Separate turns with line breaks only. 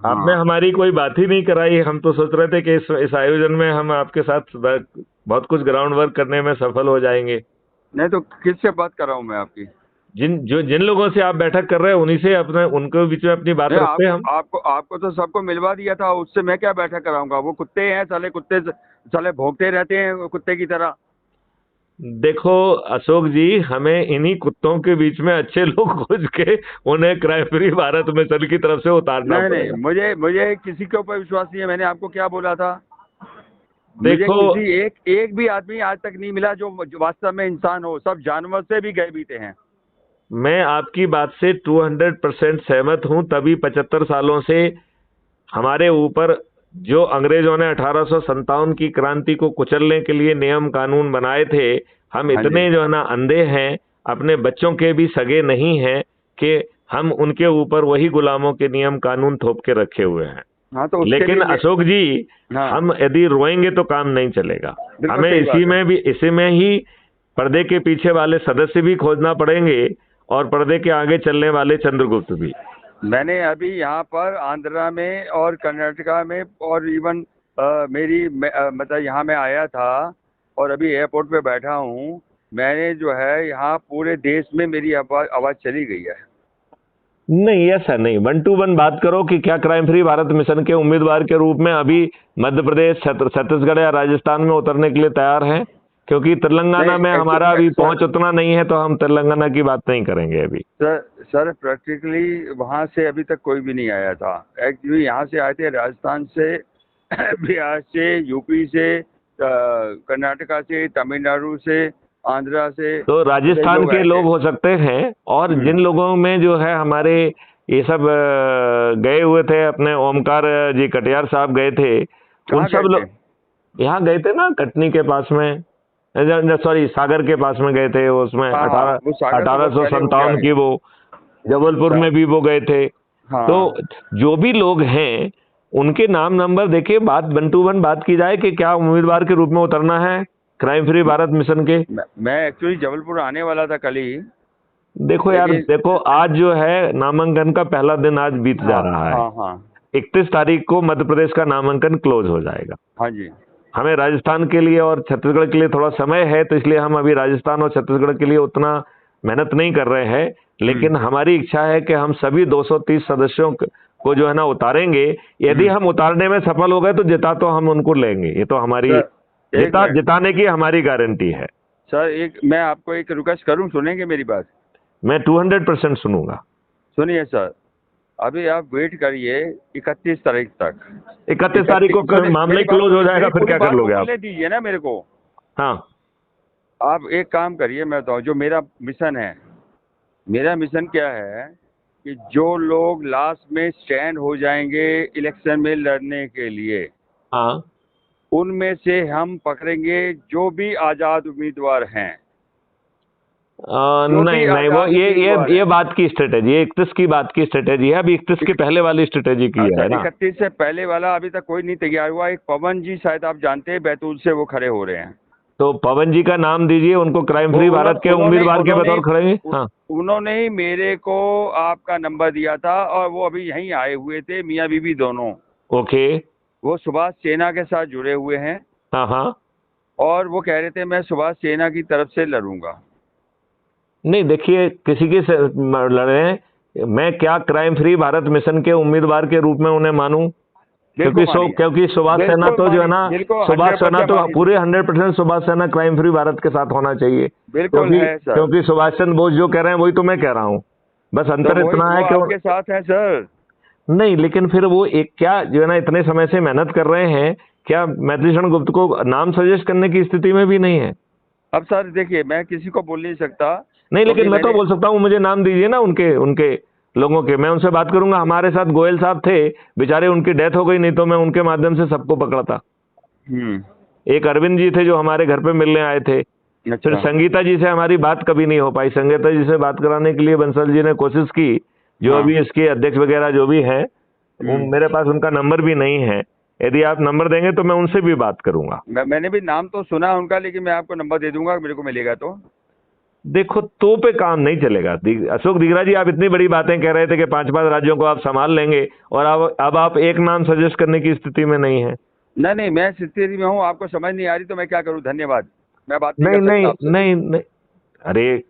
आपने
हाँ।
हमारी कोई बात ही नहीं कराई। हम तो सोच रहे थे कि इस आयोजन में हम आपके साथ बहुत कुछ ग्राउंड वर्क करने में सफल हो जाएंगे।
नहीं तो किससे बात कर रहा हूँ मैं आपकी?
जिन लोगों से आप बैठक कर रहे हैं उन्हीं से अपने उनके बीच में अपनी बात
नहीं,
रखते हैं
आपको
हम।
आपको आपको तो सबको मिलवा दिया था, उससे मैं क्या बैठक कराऊंगा? वो कुत्ते हैं साले, कुत्ते साले भौंकते रहते हैं कुत्ते की तरह।
देखो अशोक जी, हमें इन्हीं कुत्तों के बीच में अच्छे लोग खोज के उन्हें क्राइम फ्री भारत मिशन की तरफ से उतारना
नहीं नहीं,
पड़ेगा।
मुझे मुझे किसी के ऊपर विश्वास नहीं है। मैंने आपको क्या बोला था? मुझे
देखो,
किसी एक एक भी आदमी आज तक नहीं मिला जो वास्तव में इंसान हो। सब जानवर से भी गए बीते हैं।
मैं आपकी बात से 200% सहमत हूं। तभी 75 सालों से हमारे ऊपर जो अंग्रेजों ने 1857 की क्रांति को कुचलने के लिए नियम कानून बनाए थे, हम
हाँ जी।
इतने जो है ना अंधे हैं, अपने बच्चों के भी सगे नहीं हैं कि हम उनके ऊपर वही गुलामों के नियम कानून थोप के रखे हुए हैं।
हाँ तो उसके
लेकिन
लिए
अशोक जी,
हाँ,
हम यदि रोएंगे तो काम नहीं चलेगा।
बिल्कुल
हमें
सही बात है।
इसी में ही पर्दे के पीछे वाले सदस्य भी खोजना पड़ेंगे, और पर्दे के आगे चलने वाले चंद्रगुप्त भी।
मैंने अभी यहाँ पर आंध्रा में और कर्नाटका में और इवन मतलब यहाँ मैं आया था और अभी एयरपोर्ट पे बैठा हूँ। मैंने जो है यहाँ पूरे देश में मेरी आवाज़ आवाज़ चली गई है।
नहीं, ऐसा नहीं। 1 to 1 बात करो कि क्या क्राइम फ्री भारत मिशन के उम्मीदवार के रूप में अभी मध्य प्रदेश, छत्तीसगढ़ या राजस्थान में उतरने के लिए तैयार हैं? क्योंकि तेलंगाना
नहीं
में हमारा
एक्चुअली
अभी
सर,
पहुंच उतना नहीं है, तो हम तेलंगाना की बात नहीं करेंगे अभी।
सर सर प्रैक्टिकली वहाँ से अभी तक कोई भी नहीं आया था। एक्चुअली यहाँ से आए थे राजस्थान से, बिहार से, यूपी से, कर्नाटका से, तमिलनाडु से, आंध्रा से,
तो
कई
राजस्थान
लोग
के
आए थे।
लोग हो सकते हैं, और जिन लोगों में जो है हमारे ये सब गए हुए थे, अपने ओमकार जी कटियार साहब गए थे, उन
कहाँ
सब
गए थे?
लोग यहाँ गए थे ना, कटनी के पास में, सॉरी सागर के पास में गए थे। उसमें
हाँ हाँ,
अठारह
वो सागर तो
अठारह
बहुत
सौ
पहले होके
संतावन
आए
की
हैं।
वो जबलपुर
सा-
में भी वो गए थे। तो
हाँ।
जो भी लोग हैं उनके नाम नंबर देखिए, बात 1 to 1 बात की जाए कि क्या उम्मीदवार के रूप में उतरना है क्राइम फ्री भारत मिशन के।
मैं एक्चुअली जबलपुर आने वाला था कल ही,
देखो यार,
लेकिन
देखो आज जो है नामांकन का पहला दिन आज बीत जा
हाँ
रहा है।
हाँ हाँ।
31 तारीख को मध्य प्रदेश का नामांकन क्लोज हो जाएगा।
हाँ जी।
हमें राजस्थान के लिए और छत्तीसगढ़ के लिए थोड़ा समय है, तो इसलिए हम अभी राजस्थान और छत्तीसगढ़ के लिए उतना मेहनत नहीं कर रहे हैं। लेकिन
हम्म
हमारी इच्छा है कि हम सभी 230 सदस्यों को जो है ना उतारेंगे। यदि
हम्म।
हम उतारने में सफल हो गए तो जिता तो हम उनको लेंगे, ये तो हमारी
सर एक मिनट।
जिताने की हमारी गारंटी है।
सर एक मैं आपको एक रिक्वेस्ट करूं, सुनेंगे मेरी बात?
मैं 200% सुनूंगा।
सुनिए सर, अभी आप वेट करिए 31 तारीख तक।
31 तारीख
31,
को
सुनिए
मामला
मेरी
ही
बात,
क्लोज हो जाएगा,
मेरी
फिर
पूरी
क्या कर
बात तो
लोगे आप?
बोलने दीजिए ना मेरे को।
हाँ।
आप एक काम करिए, मैं बताऊं जो मेरा मिशन है। मेरा मिशन क्या है कि जो लोग लास्ट में स्टैंड हो जाएंगे इलेक्शन में लड़ने के लिए,
हाँ।
उनमें से हम पकड़ेंगे जो भी आज़ाद उम्मीदवार हैं। जो भी
नहीं नहीं, वो
आज़ाद उम्मीदवार
ये
हैं।
बात की स्ट्रेटेजी, 31 की बात की स्ट्रेटेजी है। अभी 31 के पहले वाली स्ट्रेटेजी की
अच्छा,
है ना।
31 से पहले वाला अभी तक कोई नहीं तैयार हुआ। एक पवन जी, शायद आप जानते हैं, बैतूल से वो खड़े हो रहे हैं।
तो पवन जी का नाम दीजिए, उनको क्राइम
वो
फ्री भारत के
उन्होंने
उम्मीदवार के
उन्होंने
बतौर खड़ेंगे।
उन-
हाँ।
उन्होंने ही मेरे को आपका नंबर दिया था, और वो अभी यहीं आए हुए थे, मियाँ बीवी दोनों।
ओके।
वो सुभाष सेना के साथ जुड़े हुए हैं,
हाँ हाँ।
और वो कह रहे थे मैं सुभाष सेना की तरफ से लड़ूंगा।
नहीं देखिए, किसी की लड़े, मैं क्या क्राइम फ्री भारत मिशन के उम्मीदवार के रूप में उन्हें मानूं?
बिल्कुल मानिए।
क्योंकि सुभाष सेना
बिल्कुल
तो जो है
मानिए,
ना,
बिल्कुल
सुभाष सेना
100%
तो
मानिए
पूरे
सर।
100% सुभाष सेना क्राइम फ्री भारत के साथ होना चाहिए।
बिल्कुल
क्योंकि
है सर।
क्योंकि सुभाष चंद्र बोस जो कह रहे हैं वही तो मैं कह रहा हूँ। बस
तो
अंतर
वही
इतना
वो
है कि
आपके साथ है सर।
नहीं, लेकिन फिर वो एक क्या जो है ना, इतने समय से मेहनत कर रहे हैं, क्या मैत्रीषण गुप्त को नाम सजेस्ट करने की स्थिति में भी नहीं है?
अब सर देखिए, मैं किसी को बोल नहीं सकता,
नहीं,
क्योंकि
लेकिन मैं तो
मैंने
बोल सकता हूँ, मुझे नाम दीजिए ना उनके उनके लोगों के, मैं उनसे बात करूंगा। हमारे साथ गोयल साहब थे, बेचारे उनकी डेथ हो गई, नहीं तो मैं उनके माध्यम से सबको पकड़ा था।
हम्म।
एक अरविंद जी थे जो हमारे घर पे मिलने आए थे। फिर
अच्छा।
संगीता जी से हमारी बात कभी नहीं हो पाई। संगीता जी से बात कराने के लिए बंसल जी ने कोशिश की, जो
हाँ।
अभी इसके अध्यक्ष वगैरह जो भी हैं,
हम्म।
मेरे पास उनका नंबर भी नहीं है। यदि आप नंबर देंगे तो मैं उनसे भी बात करूंगा।
मैंने भी नाम तो सुना है उनका, लेकिन मैं आपको नंबर दे दूंगा मेरे को मिलेगा तो।
देखो, तो पे काम नहीं चलेगा। अशोक दिगरा जी, आप इतनी बड़ी बातें कह रहे थे कि 5-5 राज्यों को आप संभाल लेंगे, और अब आप एक नाम सजेस्ट करने की स्थिति में नहीं है।
नहीं नहीं, मैं स्थिति में हूँ, आपको समझ नहीं आ रही तो मैं क्या करूँ? धन्यवाद, मैं बात नहीं
नहीं
कर सकता
नहीं
आपसे।
नहीं नहीं, अरे